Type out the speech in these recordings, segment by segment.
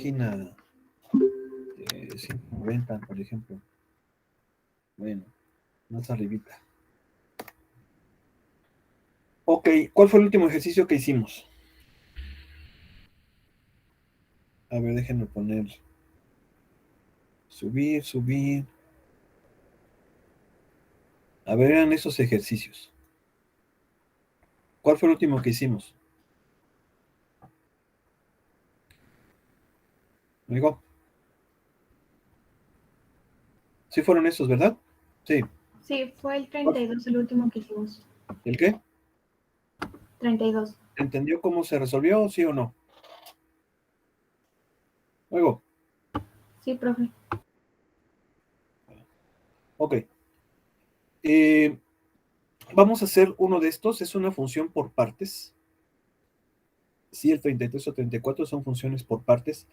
Página 190, por ejemplo. Bueno, más arribita. Ok, ¿cuál fue el último ejercicio que hicimos? A ver, déjenme poner. Subir, subir. A ver, eran esos ejercicios. ¿Cuál fue el último que hicimos? ¿Amigo? Sí fueron esos, ¿verdad? Sí. Sí, fue el 32 el último que hicimos. ¿El qué? 32. ¿Entendió cómo se resolvió, sí o no? Luego. Sí, profe. Ok. Vamos a hacer uno de estos. Es una función por partes. Sí, el 33 o 34 son funciones por partes.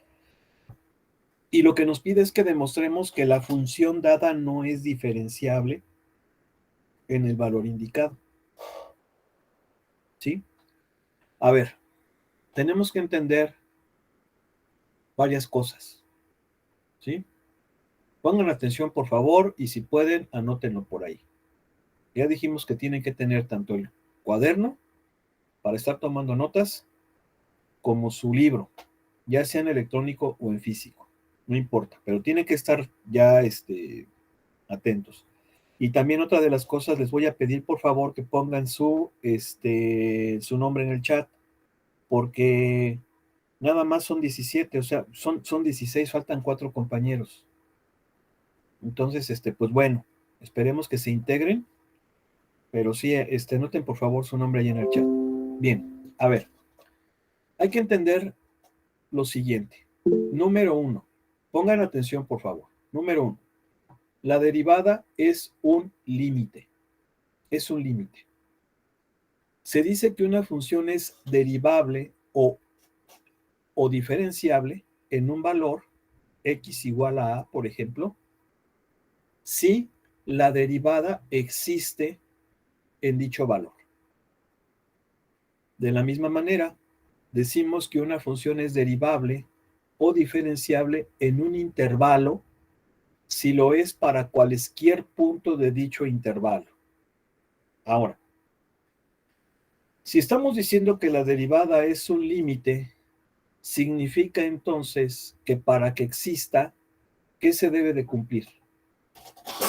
Y lo que nos pide es que demostremos que la función dada no es diferenciable en el valor indicado. ¿Sí? A ver, tenemos que entender varias cosas. ¿Sí? Pongan atención, por favor, y si pueden, anótenlo por ahí. Ya dijimos que tienen que tener tanto el cuaderno para estar tomando notas, como su libro, ya sea en electrónico o en físico. No importa, pero tienen que estar ya atentos. Y también otra de las cosas, les voy a pedir por favor que pongan su nombre en el chat, porque nada más son 17, o sea, son 16, faltan 4 compañeros. Entonces, pues bueno, esperemos que se integren, pero sí, noten por favor su nombre ahí en el chat. Bien, a ver, hay que entender lo siguiente. Número 1, pongan atención por favor. Número 1, la derivada es un límite. Es un límite. Se dice que una función es derivable o diferenciable en un valor x igual a, por ejemplo, si la derivada existe en dicho valor. De la misma manera, decimos que una función es derivable o diferenciable en un intervalo si lo es para cualquier punto de dicho intervalo. Ahora, si estamos diciendo que la derivada es un límite, significa entonces que para que exista, ¿qué se debe de cumplir?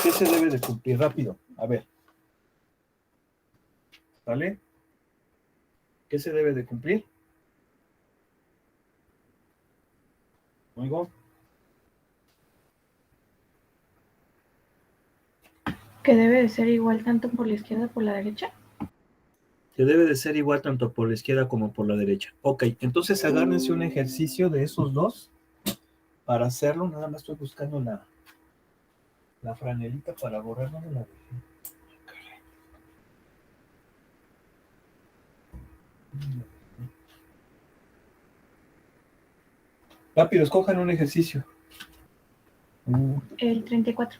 ¿Qué se debe de cumplir? Rápido, a ver. ¿Vale? ¿Qué se debe de cumplir? ¿Oigo? Que debe de ser igual tanto por la izquierda como por la derecha. Que debe de ser igual tanto por la izquierda como por la derecha. Ok, entonces agárrense un ejercicio de esos dos para hacerlo. Nada más estoy buscando la franelita para borrarlo de la... Rápido, escojan un ejercicio. El 34.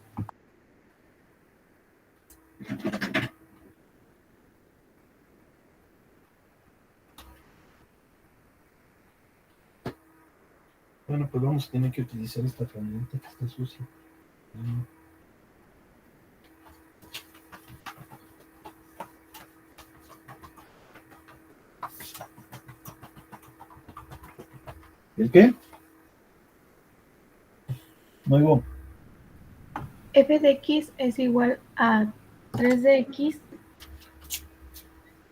Bueno, pues vamos a tener que utilizar esta franelita que está sucia. ¿El qué? No oigo. F de x es igual a 3 de x.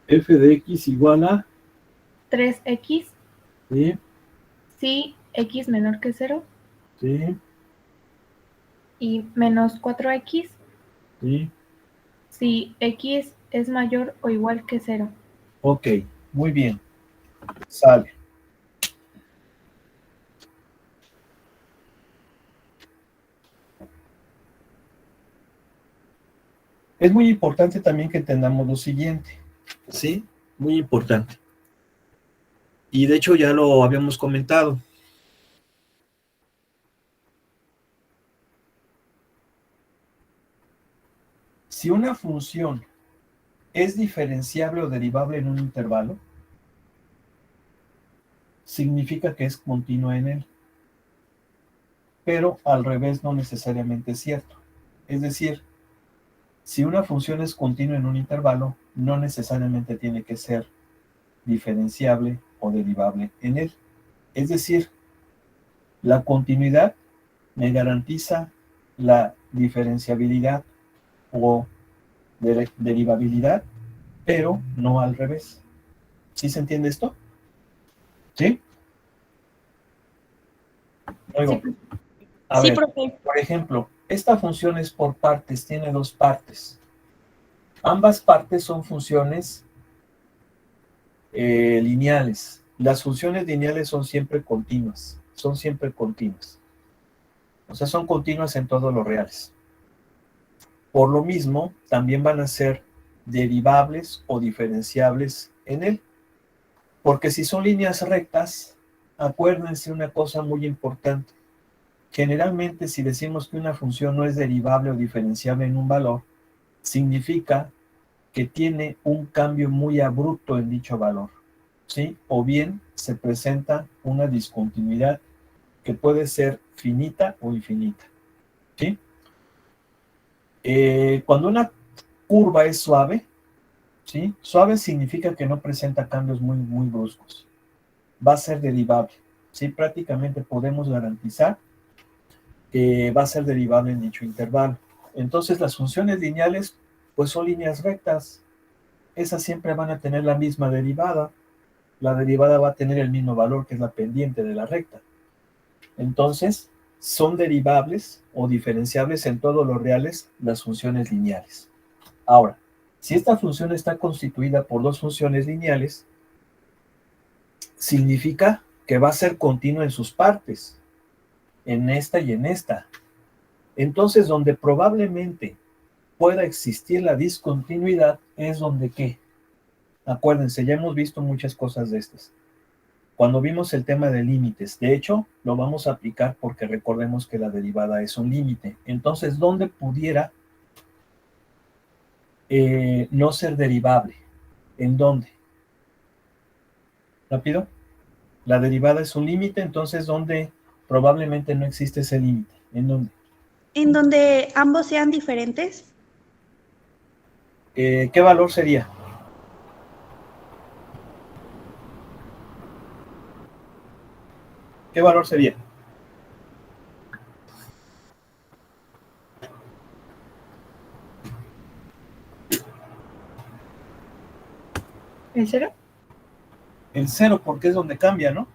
F de x igual a... 3x. Sí. Si x menor que 0. Sí. Y menos 4x. Sí. Si x es mayor o igual que 0. Ok, muy bien. Sale. Es muy importante también que entendamos lo siguiente, ¿sí? Muy importante. Y de hecho ya lo habíamos comentado. Si una función es diferenciable o derivable en un intervalo, significa que es continua en él. pero al revés no necesariamente es cierto. Es decir, si una función es continua en un intervalo, no necesariamente tiene que ser diferenciable o derivable en él. Es decir, la continuidad me garantiza la diferenciabilidad o derivabilidad, pero no al revés. ¿Sí se entiende esto? ¿Sí? Sí, Luego, profe. a Sí, ver, profe. por ejemplo, esta función es por partes, tiene dos partes. Ambas partes son funciones lineales. Las funciones lineales son siempre continuas, O sea, son continuas en todos los reales. Por lo mismo, también van a ser derivables o diferenciables en él. Porque si son líneas rectas, acuérdense una cosa muy importante. Generalmente, si decimos que una función no es derivable o diferenciable en un valor, significa que tiene un cambio muy abrupto en dicho valor, ¿sí? O bien se presenta una discontinuidad que puede ser finita o infinita, ¿sí? Cuando una curva es suave, ¿sí? Suave significa que no presenta cambios muy bruscos. Va a ser derivable, ¿sí? Prácticamente podemos garantizar que va a ser derivable en dicho intervalo. Entonces las funciones lineales, pues son líneas rectas. Esas siempre van a tener la misma derivada. La derivada va a tener el mismo valor que es la pendiente de la recta. Entonces, son derivables o diferenciables en todos los reales las funciones lineales. Ahora, si esta función está constituida por dos funciones lineales, significa que va a ser continua en sus partes, en esta y en esta. Entonces, donde probablemente pueda existir la discontinuidad es donde ¿qué? Acuérdense, ya hemos visto muchas cosas de estas. Cuando vimos el tema de límites, de hecho, lo vamos a aplicar porque recordemos que la derivada es un límite. Entonces, ¿dónde pudiera no ser derivable? ¿En dónde? ¿Rápido? La derivada es un límite, entonces, ¿dónde probablemente no existe ese límite? ¿En dónde? En donde ambos sean diferentes. ¿Qué valor sería? ¿Qué valor sería? ¿El cero? El cero, porque es donde cambia, ¿no?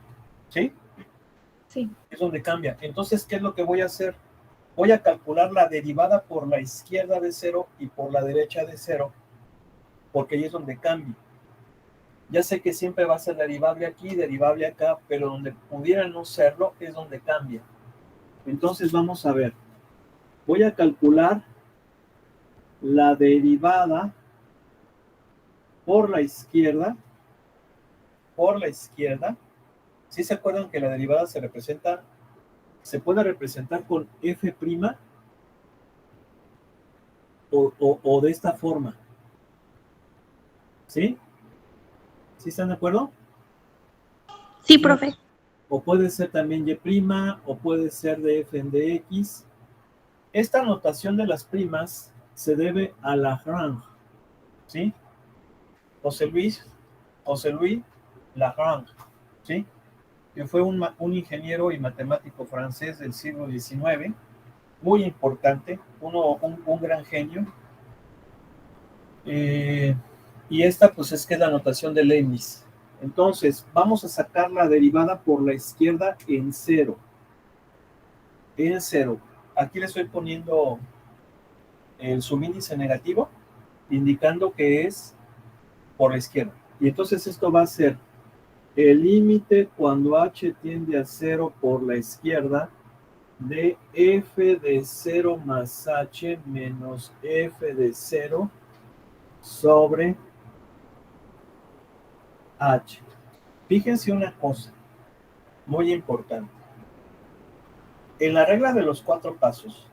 ¿Sí? Sí. Es donde cambia. Entonces, ¿qué es lo que voy a hacer? Voy a calcular la derivada por la izquierda de cero y por la derecha de cero, porque ahí es donde cambia. Ya sé que siempre va a ser derivable aquí, derivable acá, pero donde pudiera no serlo es donde cambia. Entonces vamos a ver. Voy a calcular la derivada por la izquierda. ¿Sí se acuerdan que la derivada se puede representar con f' o de esta forma? ¿Sí? ¿Sí están de acuerdo? Sí, profe. O puede ser también y', o puede ser de f de x. Esta notación de las primas se debe a Lagrange, ¿sí? José Luis Lagrange, ¿sí? Que fue un ingeniero y matemático francés del siglo XIX, muy importante, un gran genio. Y esta, pues, es que es la notación de Leibniz. Entonces, vamos a sacar la derivada por la izquierda en cero. En cero. Aquí le estoy poniendo el subíndice negativo, indicando que es por la izquierda. Y entonces esto va a ser el límite cuando h tiende a cero por la izquierda de f de 0 más h menos f de 0 sobre h. Fíjense una cosa muy importante. En la regla de los 4 pasos,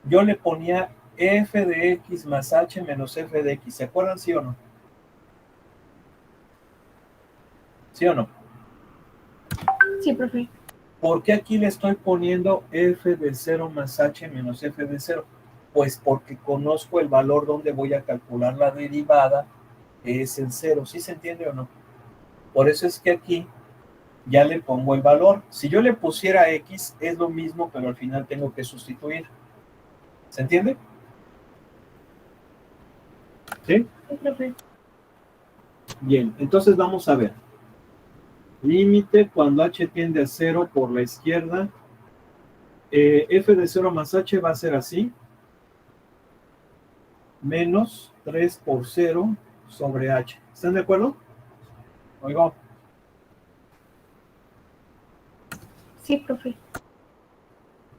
yo le ponía f de x más h menos f de x. ¿Se acuerdan, sí o no? ¿Sí o no? Sí, profe. ¿Por qué aquí le estoy poniendo f de 0 más h menos f de 0? Pues porque conozco el valor donde voy a calcular la derivada, es en 0. ¿Sí se entiende o no? Por eso es que aquí ya le pongo el valor. Si yo le pusiera x, es lo mismo, pero al final tengo que sustituir. ¿Se entiende? ¿Sí? Sí, profe. Bien, entonces vamos a ver. Límite cuando h tiende a 0 por la izquierda. F de 0 más h va a ser así. Menos 3 por 0 sobre h. ¿Están de acuerdo? Oiga. Sí, profe.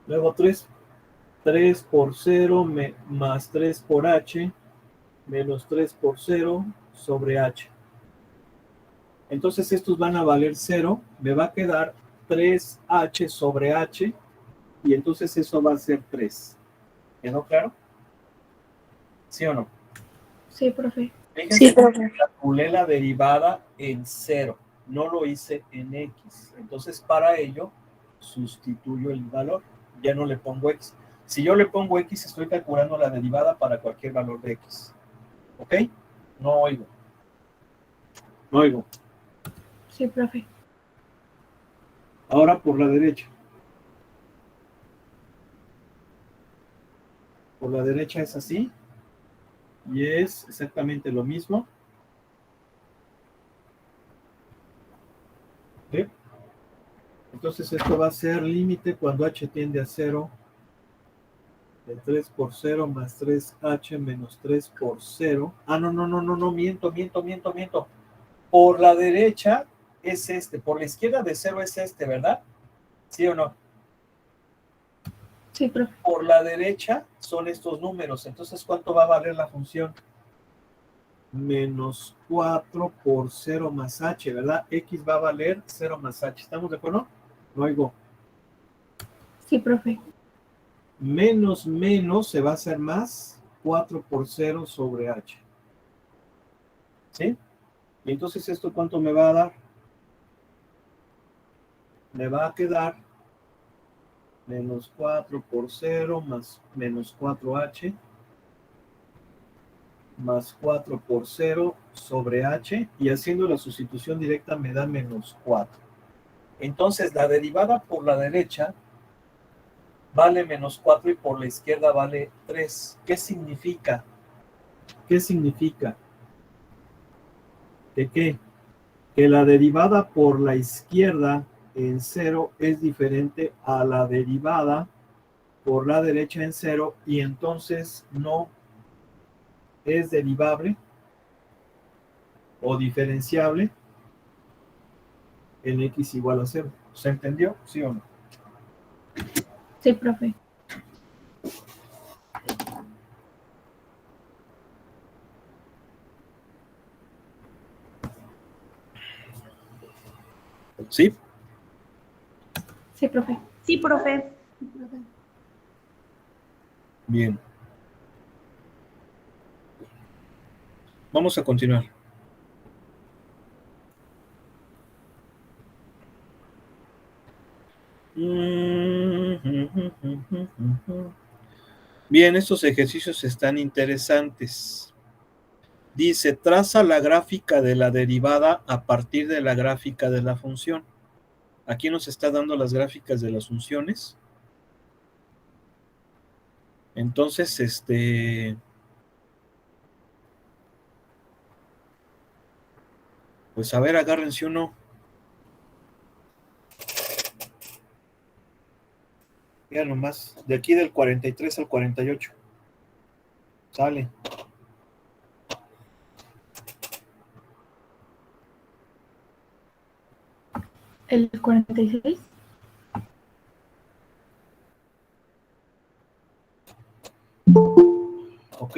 Luego 3 por 0 más 3 por h menos 3 por 0 sobre h. Entonces estos van a valer 0. Me va a quedar 3h sobre h y entonces eso va a ser 3. ¿Quedó claro? ¿Sí o no? Sí, profe. Fíjense Sí, que profe. calculé la derivada en 0. No lo hice en x. Entonces para ello sustituyo el valor. Ya no le pongo x. Si yo le pongo x, estoy calculando la derivada para cualquier valor de x. ¿Ok? No oigo. No oigo. Sí, profe. Ahora por la derecha. Por la derecha es así. Y es exactamente lo mismo. ¿Sí? Entonces esto va a ser límite cuando h tiende a 0 de 3 por 0 más 3h menos 3 por 0. Ah, no, miento. Por la derecha es este, por la izquierda de 0 es este, ¿verdad? ¿Sí o no? Sí, profe. Por la derecha son estos números. Entonces, ¿cuánto va a valer la función? Menos 4 por 0 más h, ¿verdad? X va a valer 0 más h. ¿Estamos de acuerdo? No oigo. Sí, profe. Menos se va a hacer más 4 por 0 sobre h. ¿Sí? Y entonces, ¿esto cuánto me va a dar? Me va a quedar menos 4 por 0 más menos 4h más 4 por 0 sobre h, y haciendo la sustitución directa me da menos 4. Entonces la derivada por la derecha vale menos 4 y por la izquierda vale 3. ¿Qué significa? ¿Qué significa? ¿De qué? Que la derivada por la izquierda en 0 es diferente a la derivada por la derecha en 0, y entonces no es derivable o diferenciable en x igual a 0. ¿Se entendió? ¿Sí o no? Sí, profe. ¿Sí? Sí, profe. Sí, profe. Bien. Vamos a continuar. Bien, estos ejercicios están interesantes. Dice, traza la gráfica de la derivada a partir de la gráfica de la función. Aquí nos está dando las gráficas de las funciones. Entonces, pues a ver, agárrense uno. Mira nomás, de aquí del 43 al 48. Sale. El 46. Ok.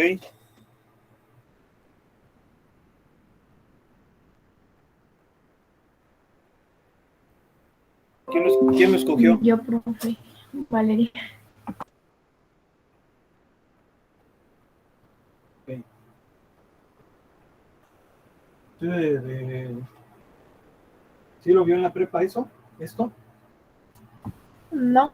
¿Quién lo escogió? Yo, profe. Valeria. Ok. ¿Sí lo vio en la prepa eso? ¿Esto? No,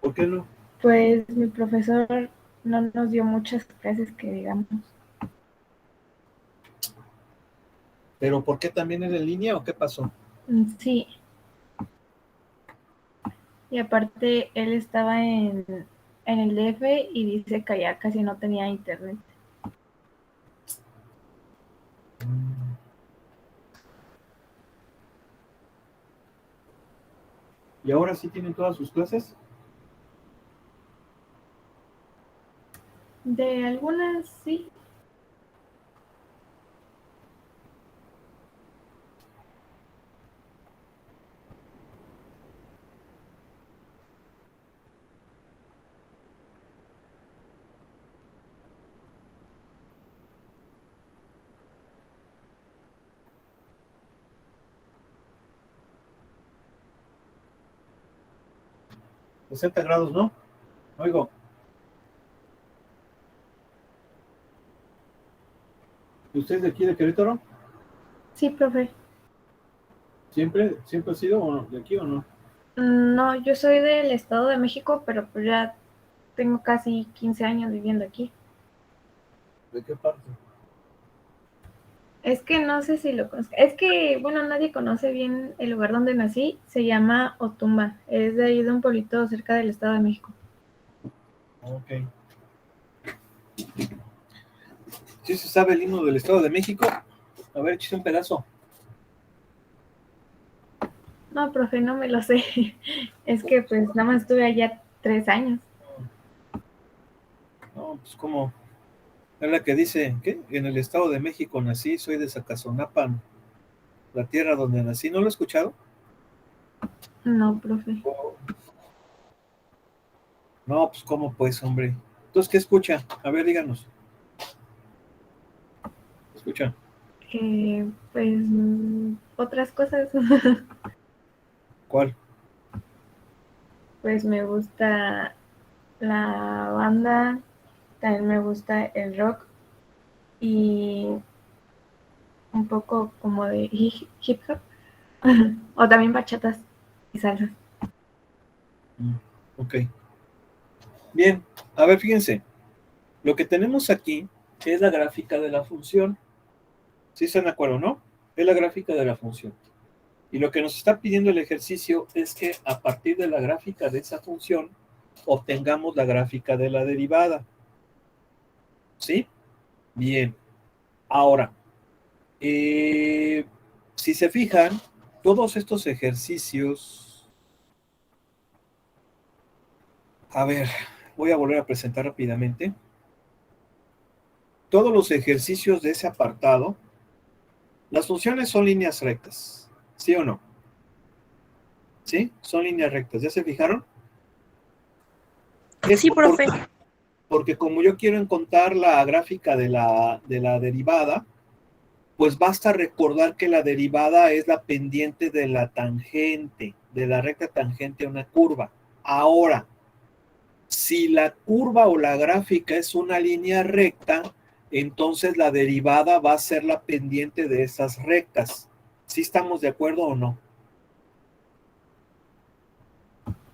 ¿Por qué no? pues mi profesor no nos dio muchas clases que digamos. ¿Pero por qué también era en línea o qué pasó? Sí, y aparte él estaba en el DF y dice que allá casi no tenía internet. ¿Y ahora sí tienen todas sus clases? De algunas sí. ¿60 grados, no? Oigo, ¿usted es de aquí de Querétaro? Sí, profe. ¿Siempre ha sido de aquí o no? No, yo soy del Estado de México, pero pues ya tengo casi 15 años viviendo aquí. ¿De qué parte? Es que no sé si lo conozco. Es que, bueno, nadie conoce bien el lugar donde nací. Se llama Otumba. Es de ahí de un pueblito cerca del Estado de México. Ok. ¿Sí se sabe el himno del Estado de México? A ver, échese un pedazo. No, profe, no me lo sé. Es que pues nada más estuve allá 3 años. No, pues como es la que dice, ¿qué? En el Estado de México nací, soy de Zacazonapan, la tierra donde nací. ¿No lo he escuchado? No, profe. No, pues cómo pues, hombre. Entonces, ¿qué escucha? A ver, díganos. ¿Qué escucha? Pues otras cosas. ¿Cuál? Pues me gusta la banda, también me gusta el rock y un poco como de hip hop. O también bachatas y salsas. Ok. Bien, a ver, fíjense. Lo que tenemos aquí es la gráfica de la función. ¿Sí están de acuerdo, no? Es la gráfica de la función. Y lo que nos está pidiendo el ejercicio es que a partir de la gráfica de esa función obtengamos la gráfica de la derivada. ¿Sí? Bien. Ahora, si se fijan, todos estos ejercicios, a ver, voy a volver a presentar rápidamente. Todos los ejercicios de ese apartado, las funciones son líneas rectas, ¿sí o no? ¿Sí? Son líneas rectas, ¿ya se fijaron? Sí, Esto profe. porque como yo quiero encontrar la gráfica de la derivada, pues basta recordar que la derivada es la pendiente de la tangente, de la recta tangente a una curva. Ahora, si la curva o la gráfica es una línea recta, entonces la derivada va a ser la pendiente de esas rectas. ¿Sí estamos de acuerdo o no?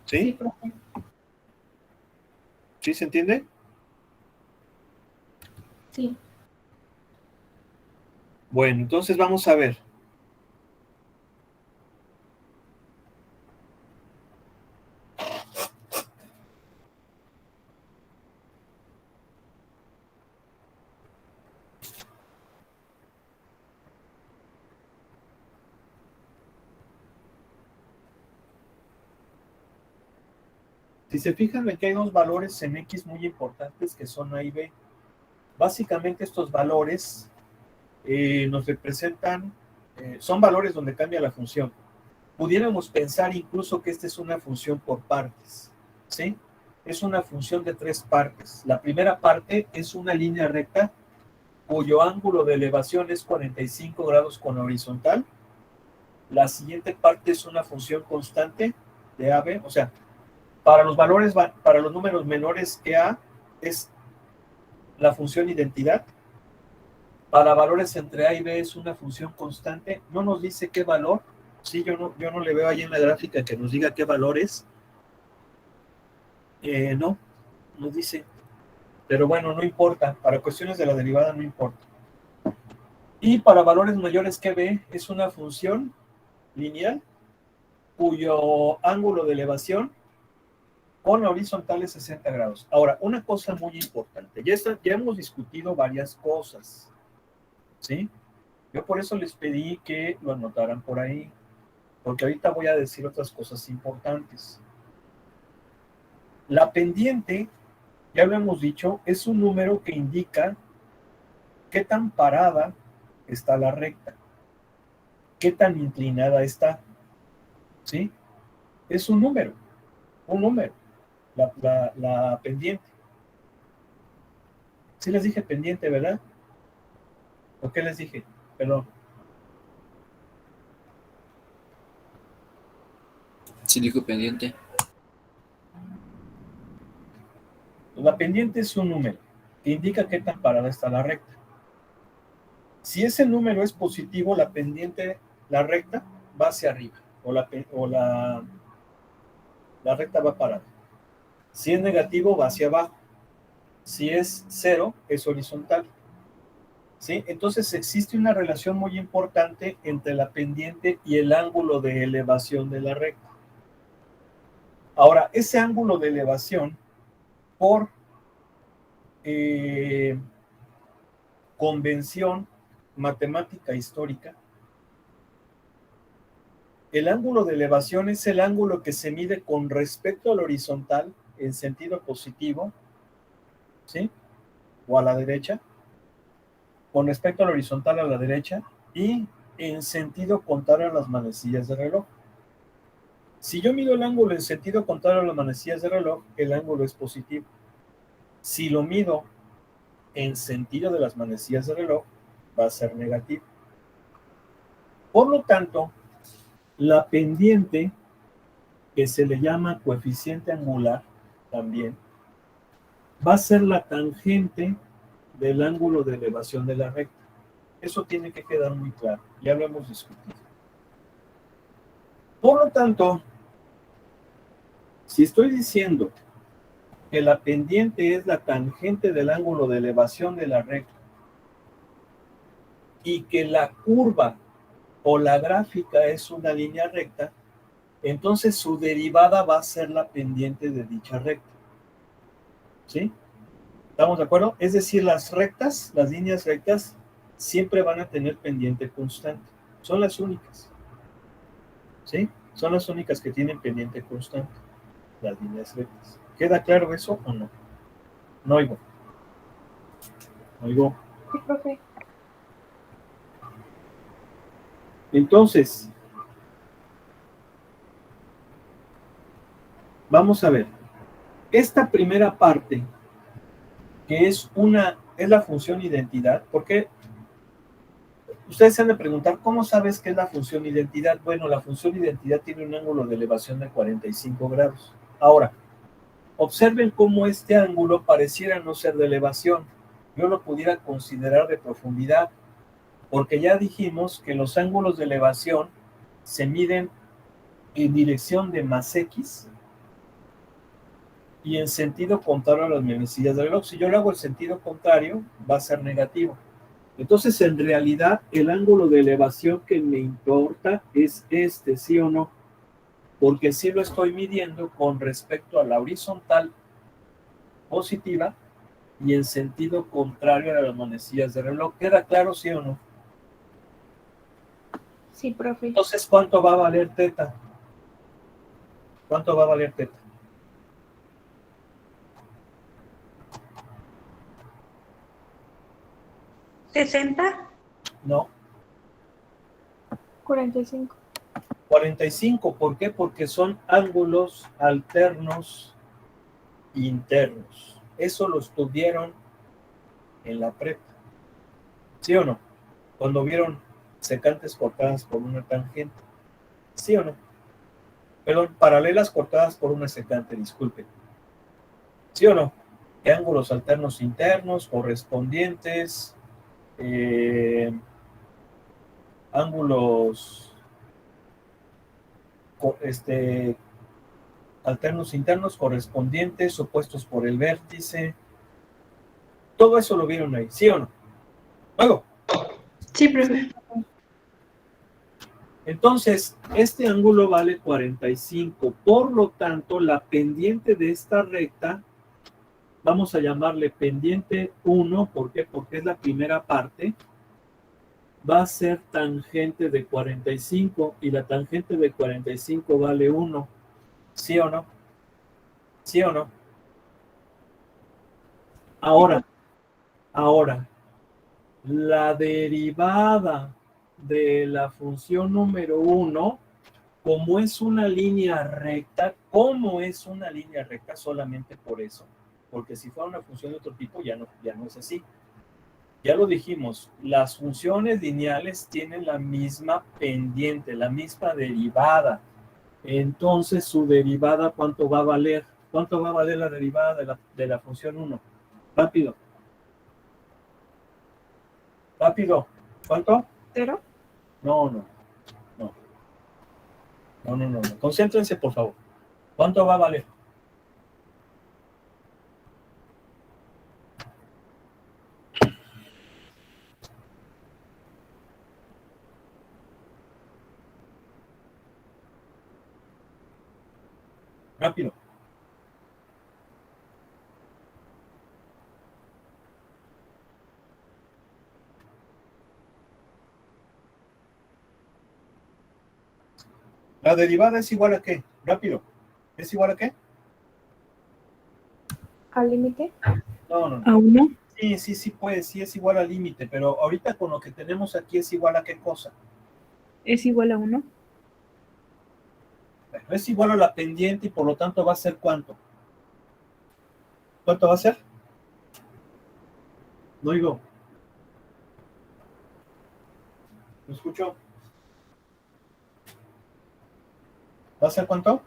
Sí, ¿Sí? profe. ¿Sí se entiende? Sí. Bueno, entonces vamos a ver. Si se fijan, aquí hay dos valores en X muy importantes que son A y B. Básicamente estos valores nos representan, son valores donde cambia la función. Pudiéramos pensar incluso que esta es una función por partes, ¿sí? Es una función de 3 partes. La primera parte es una línea recta cuyo ángulo de elevación es 45 grados con la horizontal. La siguiente parte es una función constante de AB, o sea, para los valores, para los números menores que A es la función identidad. Para valores entre A y B es una función constante. No nos dice qué valor, Sí, yo no le veo ahí en la gráfica que nos diga qué valores. No, nos dice. Pero bueno, no importa. Para cuestiones de la derivada no importa. Y para valores mayores que B es una función lineal cuyo ángulo de elevación con la horizontal es 60 grados. Ahora, una cosa muy importante. Ya hemos discutido varias cosas. ¿Sí? Yo por eso les pedí que lo anotaran por ahí. Porque ahorita voy a decir otras cosas importantes. La pendiente, ya lo hemos dicho, es un número que indica qué tan parada está la recta, qué tan inclinada está, ¿sí? Es un número, la pendiente. Sí les dije pendiente, ¿verdad? ¿O qué les dije? Perdón. Sí, dijo pendiente. La pendiente es un número que indica qué tan parada está la recta. Si ese número es positivo, la pendiente, la recta, va hacia arriba, la recta va parada. Si es negativo, va hacia abajo. Si es cero, es horizontal. ¿Sí? Entonces existe una relación muy importante entre la pendiente y el ángulo de elevación de la recta. Ahora, ese ángulo de elevación, por convención matemática histórica, el ángulo de elevación es el ángulo que se mide con respecto al horizontal en sentido positivo, ¿sí? O a la derecha, con respecto al horizontal a la derecha y en sentido contrario a las manecillas de reloj. Si yo mido el ángulo en sentido contrario a las manecillas de reloj, el ángulo es positivo. Si lo mido en sentido de las manecillas de reloj, va a ser negativo. Por lo tanto, la pendiente, que se le llama coeficiente angular también, va a ser la tangente del ángulo de elevación de la recta. Eso tiene que quedar muy claro, ya lo hemos discutido. Por lo tanto, si estoy diciendo que la pendiente es la tangente del ángulo de elevación de la recta y que la curva o la gráfica es una línea recta, entonces su derivada va a ser la pendiente de dicha recta. ¿Sí? ¿Estamos de acuerdo? Es decir, las rectas, las líneas rectas, siempre van a tener pendiente constante. Son las únicas. ¿Sí? Son las únicas que tienen pendiente constante, las líneas rectas. ¿Queda claro eso o no? No oigo. Oigo. Sí, profe. Entonces, vamos a ver. Esta primera parte, que es la función identidad, porque ustedes se han de preguntar, ¿cómo sabes qué es la función identidad? Bueno, la función identidad tiene un ángulo de elevación de 45 grados. Ahora, observen cómo este ángulo pareciera no ser de elevación. Yo lo pudiera considerar de profundidad, porque ya dijimos que los ángulos de elevación se miden en dirección de más X y en sentido contrario a las manecillas del reloj. Si yo le hago el sentido contrario, va a ser negativo. Entonces, en realidad, el ángulo de elevación que me importa es este, ¿sí o no? Porque sí lo estoy midiendo con respecto a la horizontal positiva y en sentido contrario a las manecillas de reloj. ¿Queda claro, sí o no? Sí, profe. Entonces, ¿cuánto va a valer teta? ¿Cuánto va a valer teta? ¿60? No, 45. 45. ¿Por qué? Porque son ángulos alternos internos. Eso lo estudiaron en la prepa. ¿Sí o no? Cuando vieron secantes cortadas por una tangente. ¿Sí o no? Perdón, paralelas cortadas por una secante, disculpe. ¿Sí o no? ¿Qué ángulos alternos internos correspondientes? Ángulos alternos internos correspondientes, opuestos por el vértice. Todo eso lo vieron ahí, ¿sí o no? Luego. Sí, profe. Entonces, este ángulo vale 45. Por lo tanto, la pendiente de esta recta, vamos a llamarle pendiente 1. ¿Por qué? Porque es la primera parte. Va a ser tangente de 45 y la tangente de 45 vale 1. ¿Sí o no? ¿Sí o no? Ahora, la derivada de la función número 1, como es una línea recta, solamente por eso, porque si fuera una función de otro tipo ya no es así. Ya lo dijimos, las funciones lineales tienen la misma pendiente, la misma derivada. Entonces, su derivada, ¿cuánto va a valer? ¿Cuánto va a valer la derivada de la función 1? Rápido. Rápido. ¿Cuánto? ¿Cero? No. Concéntrense, por favor. ¿Cuánto va a valer? Rápido. ¿La derivada es igual a qué? Rápido. ¿Es igual a qué? ¿Al límite? No. ¿A 1? Sí, pues, sí es igual al límite, pero ahorita con lo que tenemos aquí es igual a qué cosa. ¿Es igual a 1? Bueno, es igual a la pendiente y por lo tanto va a ser ¿cuánto? ¿Cuánto va a ser? No digo. ¿Me escucho? ¿Va a ser cuánto?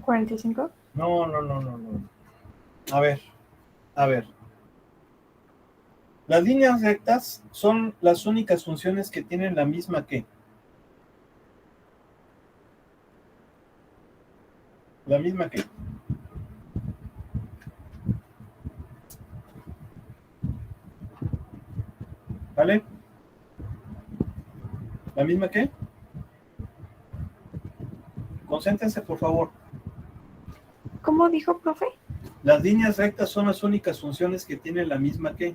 ¿45? No. A ver. Las líneas rectas son las únicas funciones que tienen la misma ¿qué? La misma ¿qué? ¿Vale? ¿La misma qué? Concéntrense, por favor. ¿Cómo dijo, profe? Las líneas rectas son las únicas funciones que tienen la misma ¿qué?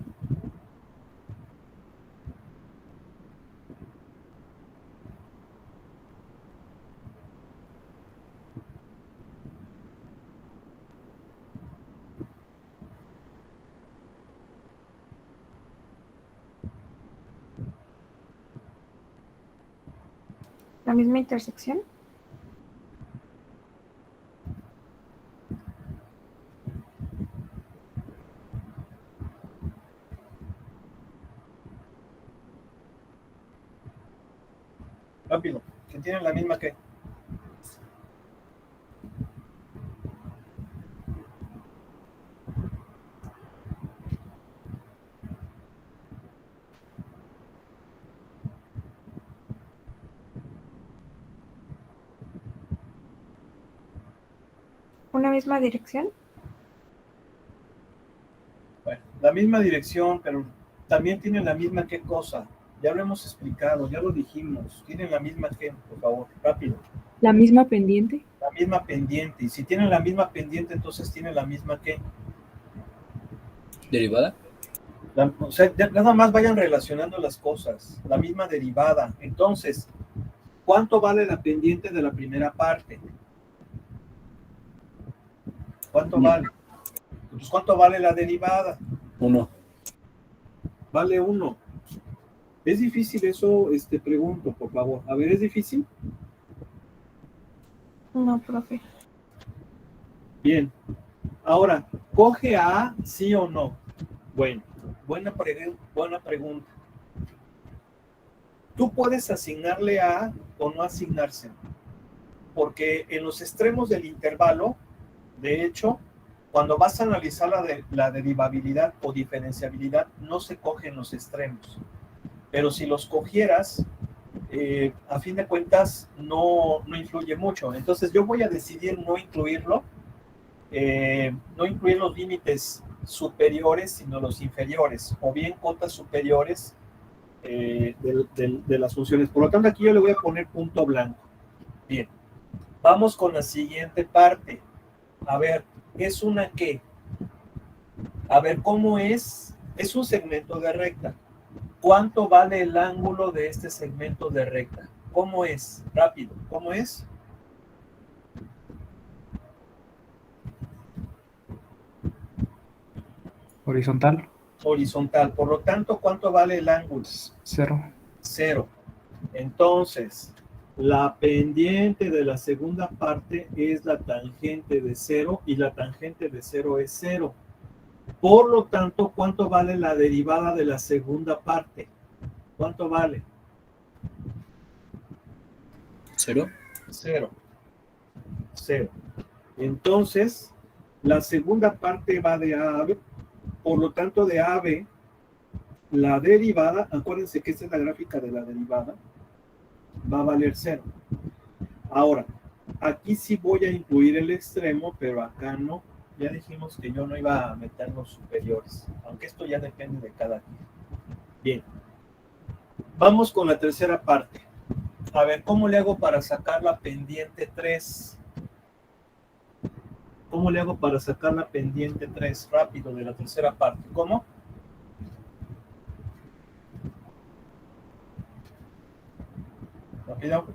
¿La misma intersección? Rápido. Que tienen la misma ¿qué? ¿Una misma dirección? Bueno, la misma dirección, pero también tienen la misma ¿qué cosa? Ya lo hemos explicado, ya lo dijimos. Tienen la misma ¿qué? Por favor, rápido. ¿La misma pendiente? La misma pendiente. Y si tienen la misma pendiente, entonces tienen la misma ¿qué? ¿Derivada? O sea, nada más vayan relacionando las cosas. La misma derivada. Entonces, ¿cuánto vale la pendiente de la primera parte? ¿Cuánto vale? Pues, ¿cuánto vale la derivada? 1. Vale 1. ¿Es difícil eso? Pregunto, por favor. A ver, ¿es difícil? No, profe. Bien. Ahora, ¿coge A, sí o no? Bueno, buena pregunta. Tú puedes asignarle A o no asignarse, porque en los extremos del intervalo, de hecho, cuando vas a analizar la derivabilidad o diferenciabilidad, no se cogen los extremos. Pero si los cogieras, a fin de cuentas, no influye mucho. Entonces yo voy a decidir no incluirlo, no incluir los límites superiores, sino los inferiores, o bien cotas superiores de las funciones. Por lo tanto, aquí yo le voy a poner punto blanco. Bien, vamos con la siguiente parte. A ver, ¿es una qué? A ver, ¿cómo es? Es un segmento de recta. ¿Cuánto vale el ángulo de este segmento de recta? ¿Cómo es? Rápido, ¿cómo es? Horizontal, Horizontal. Por lo tanto, ¿cuánto vale el ángulo? 0. 0. Entonces, la pendiente de la segunda parte es la tangente de 0 y la tangente de 0 es 0. Por lo tanto, ¿cuánto vale la derivada de la segunda parte? ¿Cuánto vale? 0. 0. 0. Entonces, la segunda parte va de A a B. Por lo tanto, de A a B, la derivada, acuérdense que esta es la gráfica de la derivada, va a valer 0. Ahora, aquí sí voy a incluir el extremo, pero acá no. Ya dijimos que yo no iba a meter los superiores, aunque esto ya depende de cada quien. Bien. Vamos con la tercera parte. A ver, ¿cómo le hago para sacar la pendiente 3? ¿Cómo le hago para sacar la pendiente 3? Rápido, de la tercera parte. ¿Cómo? Rápido.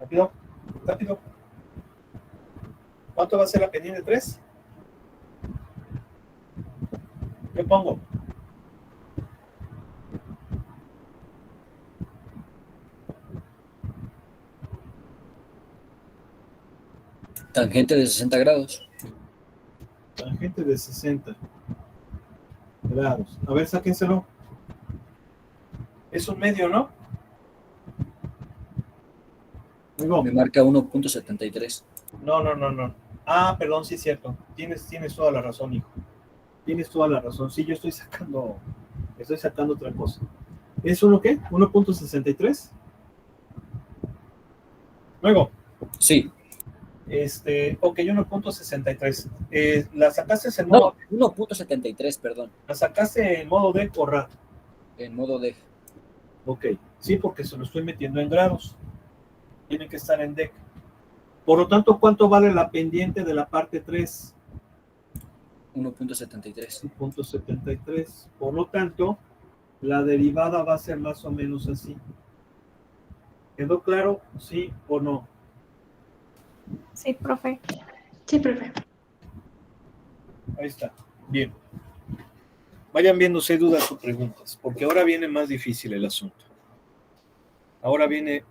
Rápido. Rápido. ¿Cuánto va a ser la pendiente 3? ¿Qué pongo? Tangente de 60 grados. Tangente de 60 grados. A ver, sáquenselo. Es un medio, ¿no? Luego. Me marca 1.73. No. Ah, perdón, sí es cierto. Tienes toda la razón, hijo. Tienes toda la razón. Sí, yo estoy sacando otra cosa. ¿Es uno qué? ¿1.63? Luego. Sí. Ok, 1.63. ¿La sacaste en modo? No, 1.73, perdón. ¿La sacaste en modo D o rad? En modo D. Ok, sí, porque se lo estoy metiendo en grados. Tiene que estar en DEC. Por lo tanto, ¿cuánto vale la pendiente de la parte 3? 1.73. 1.73. Por lo tanto, la derivada va a ser más o menos así. ¿Quedó claro? ¿Sí o no? Sí, profe. Sí, profe. Ahí está. Bien. Vayan viendo si hay dudas o preguntas, porque ahora viene más difícil el asunto. Ahora viene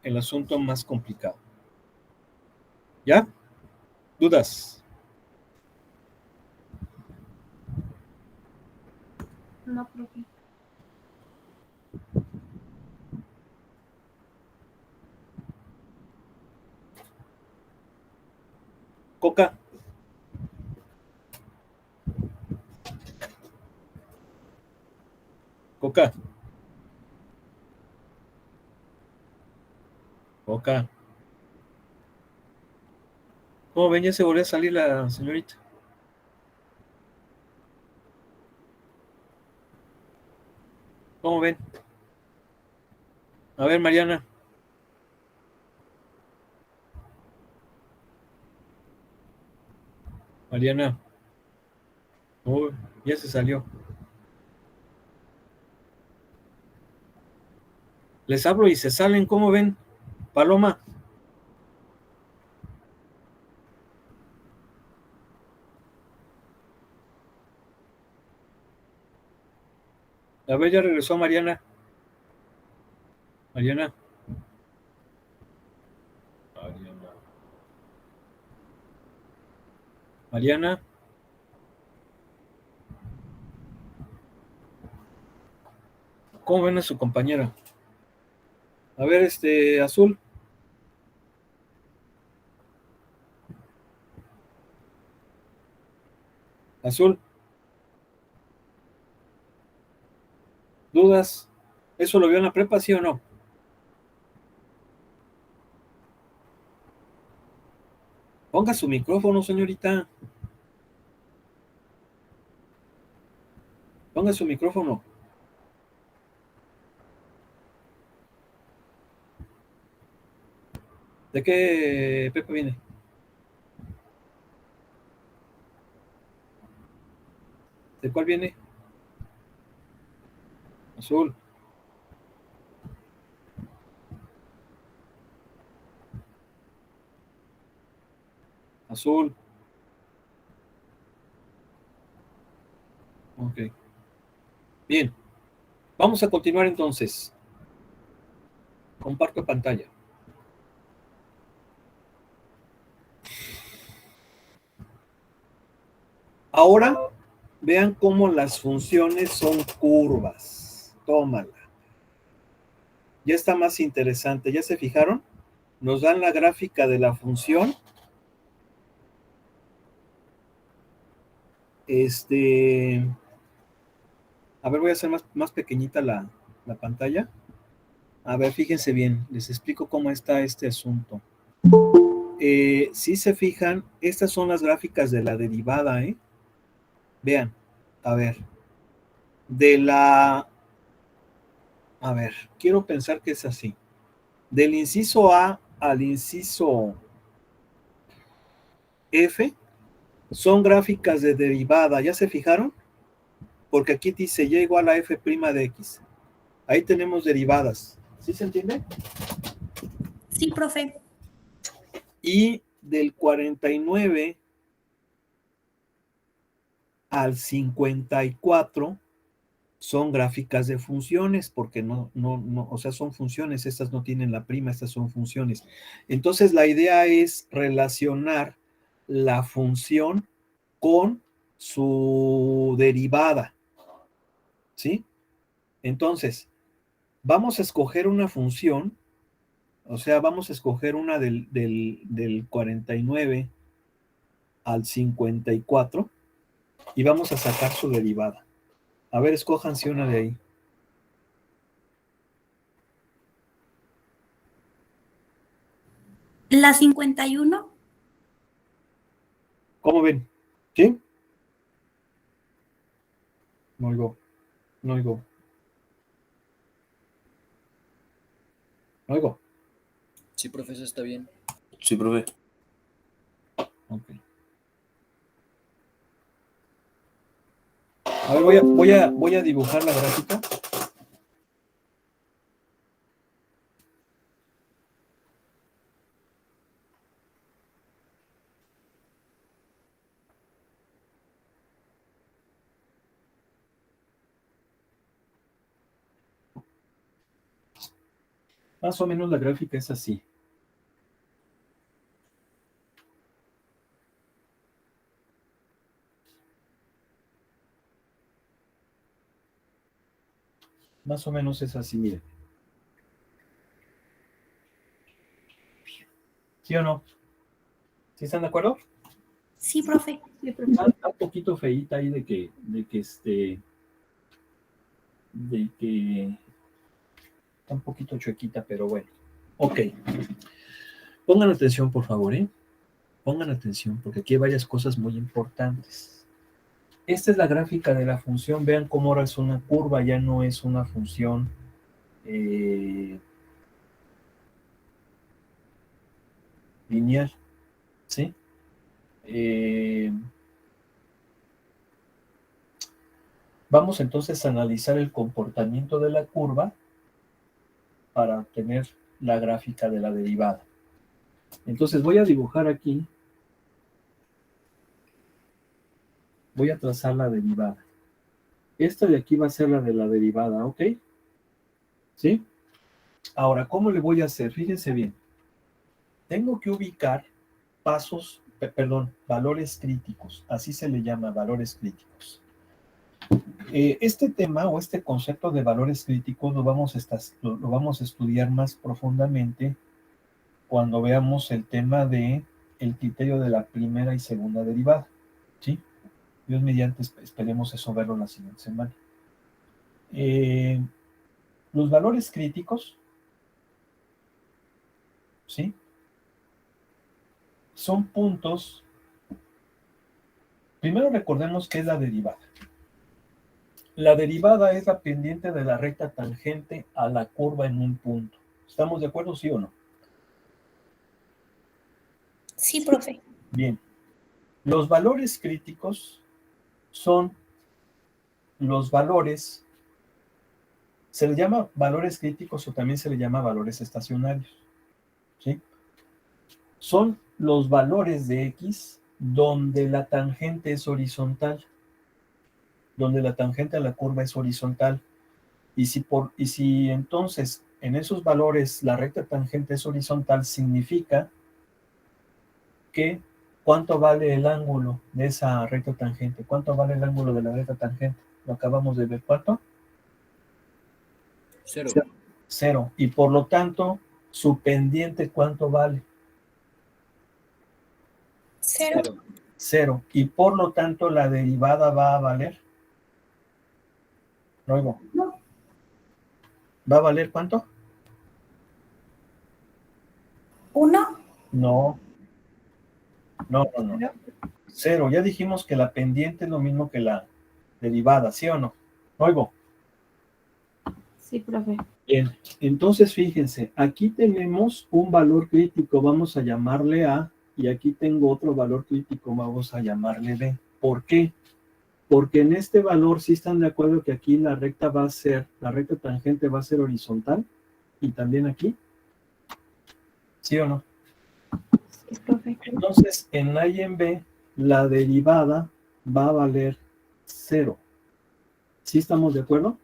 el asunto más complicado. ¿Ya? ¿Dudas? No, profe. Coca. Coca. Coca. ¿Cómo ven? Ya se volvió a salir la señorita. ¿Cómo ven? A ver, Mariana. Mariana. Oh, ya se salió. Les hablo y se salen. ¿Cómo ven? Paloma. A ver, ya regresó Mariana. Mariana. Mariana. Mariana. ¿Cómo ven a su compañera? A ver, Azul. Azul. ¿Dudas? ¿Eso lo vio en la prepa, sí o no? Ponga su micrófono, señorita. Ponga su micrófono. ¿De qué Pepe viene? ¿De cuál viene? Azul. Azul. Ok. Bien. Vamos a continuar entonces. Comparto pantalla. Ahora vean cómo las funciones son curvas. Tómala. Ya está más interesante. ¿Ya se fijaron? Nos dan la gráfica de la función. A ver, voy a hacer más pequeñita la pantalla. A ver, fíjense bien, les explico cómo está este asunto. Si se fijan, estas son las gráficas de la derivada, ¿eh? Vean, a ver, a ver, quiero pensar que es así. Del inciso A al inciso F son gráficas de derivada, ¿ya se fijaron? Porque aquí dice y igual a f' de x. Ahí tenemos derivadas. ¿Sí se entiende? Sí, profe. Y del 49 al 54 son gráficas de funciones, porque no, o sea, son funciones, estas no tienen la prima, estas son funciones. Entonces, la idea es relacionar la función con su derivada, ¿sí? Entonces, vamos a escoger una función, o sea, vamos a escoger una del 49 al 54 y vamos a sacar su derivada. A ver, escójanse una de ahí. La 51. ¿Cómo ven? ¿Sí? No oigo. No oigo. No oigo. Sí, profesor, está bien. Sí, profe. Ok. A ver, voy a dibujar la gráfica. Más o menos la gráfica es así. Más o menos es así, miren. ¿Sí o no? ¿Sí están de acuerdo? Sí, profe. Está un poquito feíta ahí de que está un poquito chuequita, pero bueno. Ok. Pongan atención, por favor, ¿eh? Pongan atención, porque aquí hay varias cosas muy importantes. Esta es la gráfica de la función. Vean cómo ahora es una curva, ya no es una función lineal, ¿sí? Vamos entonces a analizar el comportamiento de la curva para obtener la gráfica de la derivada. Entonces voy a dibujar aquí, voy a trazar la derivada. Esta de aquí va a ser la de la derivada, ¿ok? ¿Sí? Ahora, ¿cómo le voy a hacer? Fíjense bien. Tengo que ubicar valores críticos. Así se le llama, valores críticos. Este tema o este concepto de valores críticos lo vamos a estudiar más profundamente cuando veamos el tema de el criterio de la primera y segunda derivada, ¿sí? Dios mediante, esperemos eso verlo la siguiente semana. Los valores críticos, ¿sí? Son puntos. Primero recordemos qué es la derivada. La derivada es la pendiente de la recta tangente a la curva en un punto. ¿Estamos de acuerdo, sí o no? Sí, profe. Bien. Los valores críticos son los valores, se le llama valores críticos o también se le llama valores estacionarios, ¿sí? Son los valores de X donde la tangente es horizontal, donde la tangente a la curva es horizontal. Y si entonces en esos valores la recta tangente es horizontal, significa que ¿cuánto vale el ángulo de esa recta tangente? ¿Cuánto vale el ángulo de la recta tangente? Lo acabamos de ver. ¿Cuánto? 0. 0. Y por lo tanto, su pendiente, ¿cuánto vale? 0. 0. Y por lo tanto, la derivada va a valer. Luego. No. ¿Va a valer cuánto? 1. No. No. 0. Ya dijimos que la pendiente es lo mismo que la derivada, ¿sí o no? Oigo. Sí, profe. Bien, entonces fíjense, aquí tenemos un valor crítico, vamos a llamarle A, y aquí tengo otro valor crítico, vamos a llamarle B. ¿Por qué? Porque en este valor sí están de acuerdo que aquí la recta tangente va a ser horizontal, y también aquí, ¿sí o no? Sí, profe. Entonces, en A y en B, la derivada va a valer 0. ¿Sí estamos de acuerdo?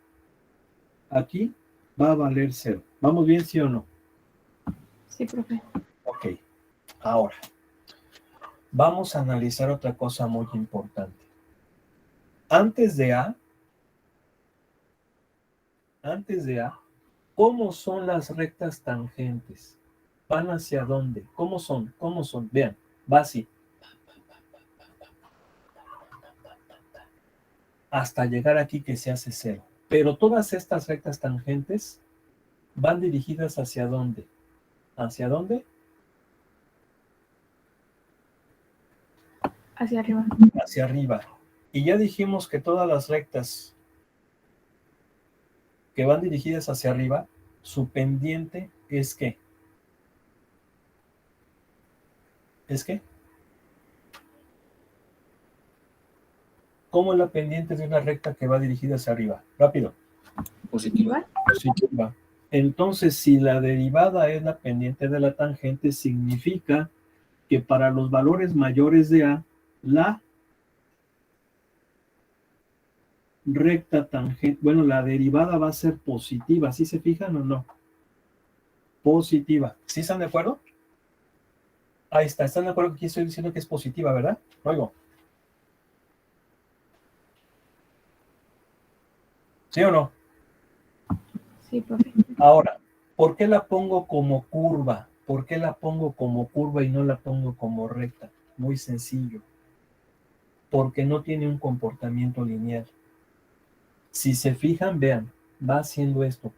Aquí va a valer 0. ¿Vamos bien, sí o no? Sí, profe. Ok. Ahora, vamos a analizar otra cosa muy importante. Antes de A, ¿cómo son las rectas tangentes? ¿Van hacia dónde? ¿Cómo son? Vean, va así. Hasta llegar aquí que se hace 0. Pero todas estas rectas tangentes van dirigidas ¿hacia dónde? ¿Hacia dónde? Hacia arriba. Hacia arriba. Y ya dijimos que todas las rectas que van dirigidas hacia arriba, su pendiente es ¿qué? ¿Es qué? ¿Cómo es la pendiente de una recta que va dirigida hacia arriba? Rápido. Positiva. Positiva. Entonces, si la derivada es la pendiente de la tangente, significa que para los valores mayores de A, la recta tangente, bueno, la derivada va a ser positiva. ¿Sí se fijan o no? Positiva. ¿Sí están de acuerdo? Ahí está. ¿Están de acuerdo que aquí estoy diciendo que es positiva, verdad? Oigo. ¿Sí o no? Sí, profe. Ahora, ¿por qué la pongo como curva? ¿Por qué la pongo como curva y no la pongo como recta? Muy sencillo. Porque no tiene un comportamiento lineal. Si se fijan, vean, va haciendo esto.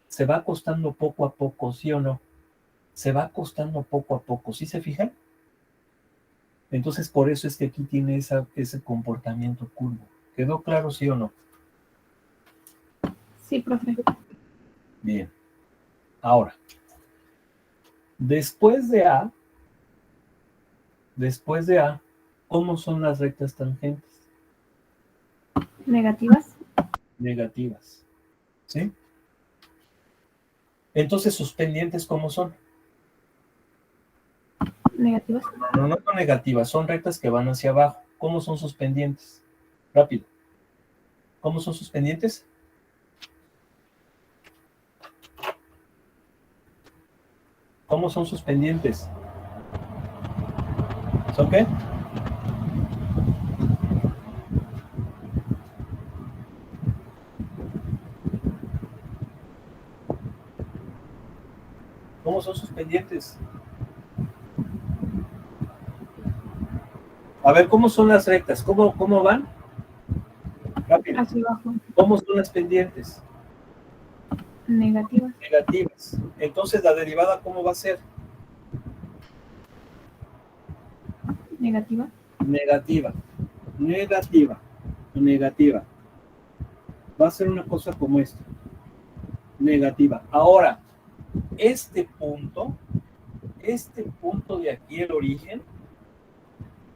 Se va acostando poco a poco, ¿sí o no? Se va acostando poco a poco, ¿sí se fijan? Entonces, por eso es que aquí tiene ese comportamiento curvo. ¿Quedó claro, sí o no? Sí, profe. Bien. Ahora, después de A, ¿cómo son las rectas tangentes? Negativas. Negativas. ¿Sí? Entonces, sus pendientes, ¿cómo son? Negativas. No son negativas, son rectas que van hacia abajo. ¿Cómo son sus pendientes? Rápido. ¿Cómo son sus pendientes? ¿Cómo son sus pendientes? ¿Son qué? ¿Cómo son sus pendientes? A ver, ¿cómo son las rectas? ¿Cómo van? Rápido. Hacia abajo. ¿Cómo son las pendientes? Negativa. Negativas. Entonces, la derivada, ¿cómo va a ser? Negativa. Negativa. Negativa. Negativa. Va a ser una cosa como esta. Negativa. Ahora, este punto de aquí, el origen,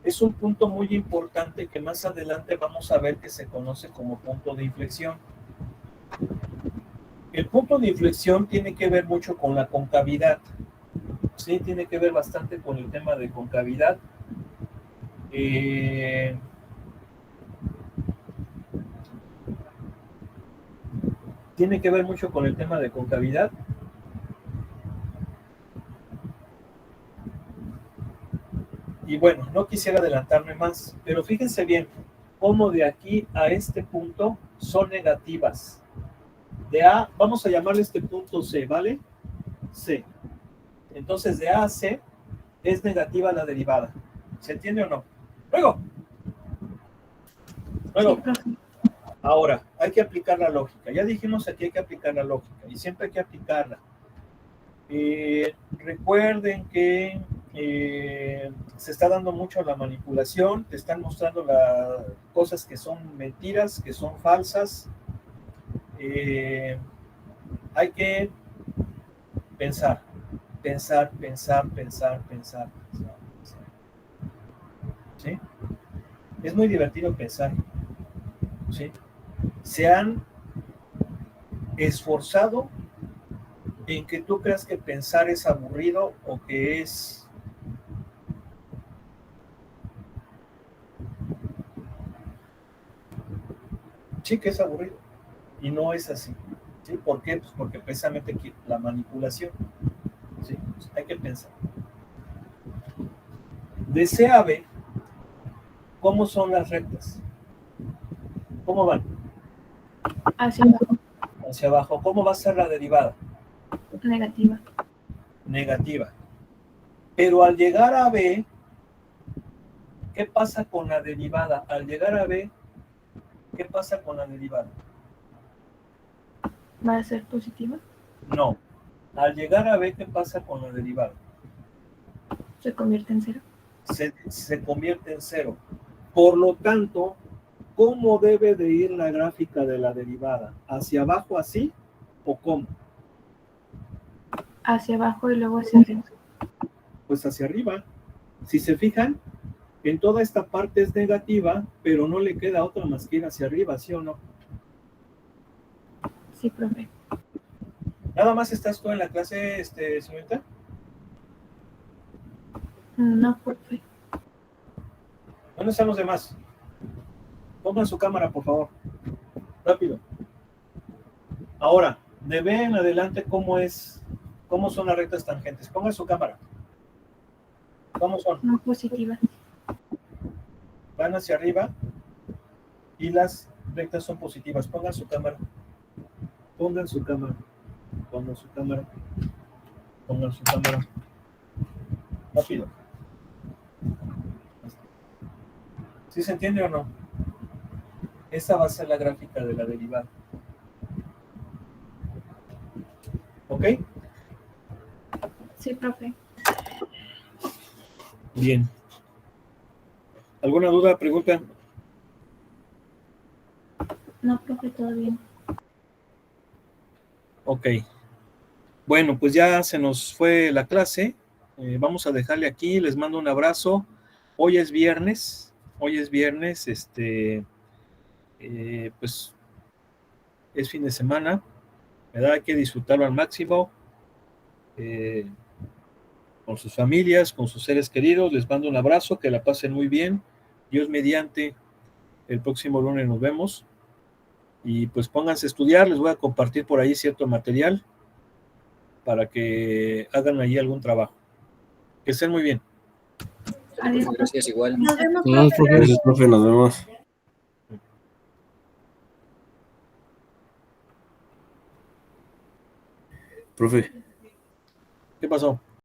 es un punto muy importante que más adelante vamos a ver que se conoce como punto de inflexión. El punto de inflexión tiene que ver mucho con la concavidad. Sí, tiene que ver bastante con el tema de concavidad. Tiene que ver mucho con el tema de concavidad. Y bueno, no quisiera adelantarme más, pero fíjense bien cómo de aquí a este punto son negativas. De A, vamos a llamarle este punto C, ¿vale? C. Entonces de A a C es negativa la derivada. ¿Se entiende o no? Luego. Sí, profe. Ahora, hay que aplicar la lógica. Ya dijimos aquí hay que aplicar la lógica y siempre hay que aplicarla. Recuerden que se está dando mucho la manipulación, te están mostrando las cosas que son mentiras, que son falsas. Hay que pensar. ¿Sí? Es muy divertido pensar. ¿Sí? Se han esforzado en que tú creas que pensar es aburrido o que es sí que es aburrido y no es así. ¿Sí? ¿Por qué? Pues porque precisamente la manipulación. ¿Sí? Pues hay que pensar. De C a B, ¿cómo son las rectas? ¿Cómo van? Hacia abajo. Hacia abajo. ¿Cómo va a ser la derivada? Negativa. Negativa. Pero al llegar a B, ¿qué pasa con la derivada? Al llegar a B, ¿qué pasa con la derivada? ¿Va a ser positiva? No. Al llegar a B, ¿qué pasa con la derivada? Se convierte en cero. Se convierte en cero. Por lo tanto, ¿cómo debe de ir la gráfica de la derivada? ¿Hacia abajo así o cómo? Hacia abajo y luego hacia arriba. Pues hacia arriba. Si se fijan, en toda esta parte es negativa, pero no le queda otra más que ir hacia arriba, ¿sí o no? Sí, profe. ¿Nada más estás tú en la clase, señorita? No, profe. ¿Dónde están los demás? Pongan su cámara, por favor. Rápido. Ahora, de B en adelante, ¿cómo son las rectas tangentes? Pongan su cámara. ¿Cómo son? No positiva. Van hacia arriba y las rectas son positivas. Pongan su cámara. Pongan su cámara. Pongan su cámara. Pongan su cámara. Rápido. ¿Sí se entiende o no? Esa va a ser la gráfica de la derivada. ¿Ok? Sí, profe. Bien. ¿Alguna duda, pregunta? No, profe, todo bien. Ok. Bueno, pues ya se nos fue la clase. Vamos a dejarle aquí. Les mando un abrazo. Hoy es viernes. Pues es fin de semana. ¿Verdad? Hay que disfrutarlo al máximo. Con sus familias, con sus seres queridos. Les mando un abrazo. Que la pasen muy bien. Dios mediante. El próximo lunes nos vemos. Y pues pónganse a estudiar. Les voy a compartir por ahí cierto material para que hagan ahí algún trabajo. Que estén muy bien. Adiós. Gracias, igual. Nos vemos, Nos vemos, profe. profe. Gracias, profe. Nos vemos. Profe. ¿Qué pasó?